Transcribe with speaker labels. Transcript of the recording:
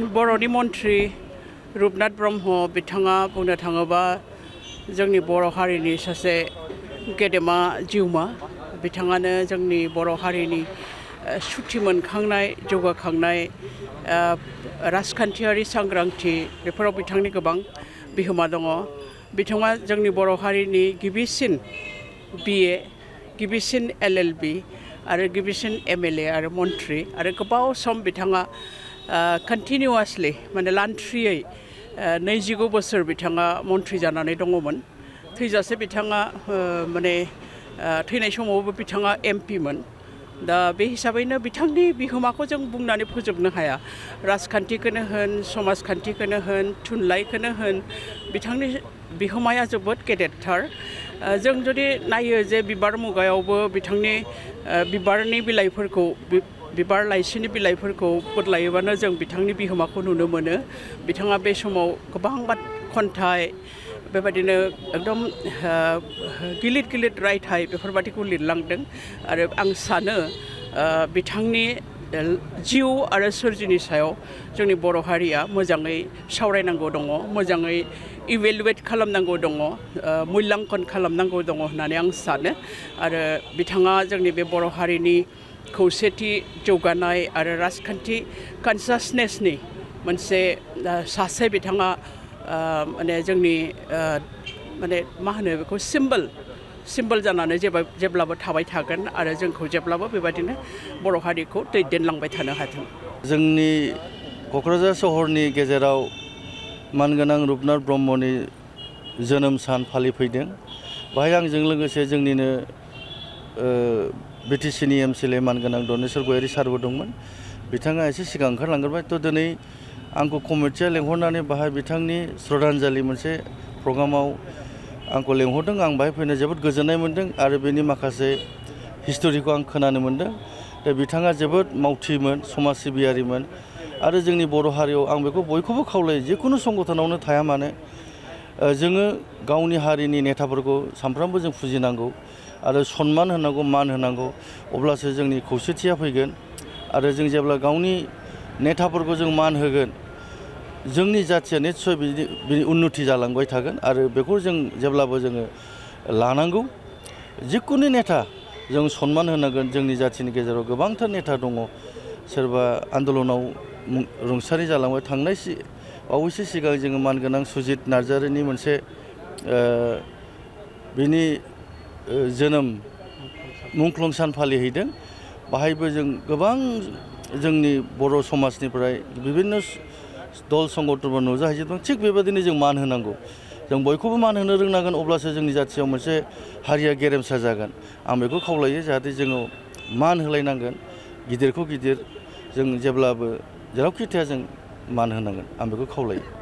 Speaker 1: बर'नि मन्त्रि रुपनाथ ब्रह्म बिथाङा बुंनो थाङोबा जोंनि बर' हारिनि सासे गेदेमा जिउमा बिथाङानो जोंनि बर' हारिनि सुथि मोनखांनाय जौगाखांनाय राजखान्थियारि सांग्रांथि बेफोराव बिथांनि गोबां बिहोमा दङ। बिथाङा जोंनि बर' हारिनि गिबिसिन BA गिबिसिन LLB आरो गिबिसिन MLA आरो मन्त्रि आरो गोबाव सम बिथाङा कन्टिनिउवासलि माने लान्थ्रियै 29 बोसोर बिथाङा मन्त्रि जानानै दङमोन। थैजासे बिथाङा माने थैनाय समावबो बिथाङा MP मोन। दा बे हिसाबैनो बिथांनि बिहोमाखौ जों बुंनानै फोजोबनो हाया। राजखान्थिखौनो होन समाजखान्थिखौनो होन थुनलाइखौनो होन बिथांनि बिहोमाया जोबोद गेदेरथार। जों जुदि नायो जे बिबार मुगायावबो बिथांनि बिबारनि बिलाइफोरखौ बिबार लाइसिनि बिलाइफोरखौ बोदलायोबानो जों बिथांनि बिहोमाखौ नुनो मोनो। बिथाङा बे समाव गोबां खन्थाइ बेबायदिनो एकदम गिलिर गिलिर रायथाइ बेफोरबायदिखौ लिरलांदों आरो आं सानो बिथांनि जिउ आरो सोरजिनि सायाव जोंनि बर' हारिया मोजाङै सावरायनांगौ दङ, मोजाङै इभेलुवेट खालामनांगौ दङ, मुल्याङ्कन खालामनांगौ दङ होननानै आं सानो। आरो बिथाङा जोंनि बे बर' हारिनि खौसेथि जौगानाय आरो राजखान्थि कनसासनेसनि मोनसे सासे बिथाङा माने जोंनि माने मा होनो बेखौ सिम्बल जानानै जेब्लाबो थाबाय थागोन आरो जोंखौ जेब्लाबो बेबायदिनो बर' हारिखौ दैदेनलांबाय थानो हाथों।
Speaker 2: जोंनि क'क्राझार सहरनि गेजेराव मानगोनां रुपनाथ ब्रह्मनि जोनोम सान फालिफैदों। बाहाय आंजों लोगोसे जोंनिनो BTCनि MCLA मानगोनां दनेस्वर गयारि सारबो दंमोन। बिथाङा एसे सिगां ओंखारलांग्रोबाय। दिनै आंखौ कमिटिया लेंहरनानै बाहाय बिथांनि श्रद्धान्जलि मोनसे प्रग्रामाव आंखौ लेंहरदों। आं बाहाय फैनो जोबोद गोजोननाय मोन्दों आरो बेनि माखासे हिस्ट'रिखौ आं खोनानो मोन्दों। दा बिथाङा जोबोद मावथिमोन, समाज सिबियारिमोन आरो जोंनि बर' हारियाव आं बेखौ बयखौबो खावलायो जिखुनु संगठनावनो थाया मानो जोङो गावनि हारिनि नेताफोरखौ सानफ्रामबो जों फुजिनांगौ आरो सनमान होनांगौ, मान होनांगौ। अब्लासो जोंनि खौसेथिया फैगोन आरो जों जेब्ला गावनि नेताफोरखौ जों मान होगोन जोंनि जाथिया निस्सय बिनि उन्नति जालांबाय थागोन आरो बेखौ जों जेब्लाबो जोङो लानांगौ। जिखुनु नेता जों सनमान होनांगोन। जोंनि जाथिनि गेजेराव गोबांथार नेता दङ। सोरबा आन्दलनाव रुंसारि जालांबाय। बावैसो सिगां जोङो मानगोनां सुजित नार्जारिनि मोनसे बिनि जोनोम मुंख्लं सान फालिहैदों। बाहायबो जों गोबां जोंनि बर' समाजनिफ्राय बिभिन्न दल संगठनफोर नुजाहैजोबदों। थिग बेबायदिनो जों मान होनांगौ। जों बयखौबो मान होनो रोंनांगोन। अब्लासो जोंनि जाथियाव मोनसे हारिया गेरेमसा जागोन। आं बेखौ खावलायो जाहाथे जोङो मान होलायनांगोन। गिदिरखौ गिदिर जों जेब्लाबो जेरावखि थाया जों मान होनांगोन। आं बेखौ खावलायो।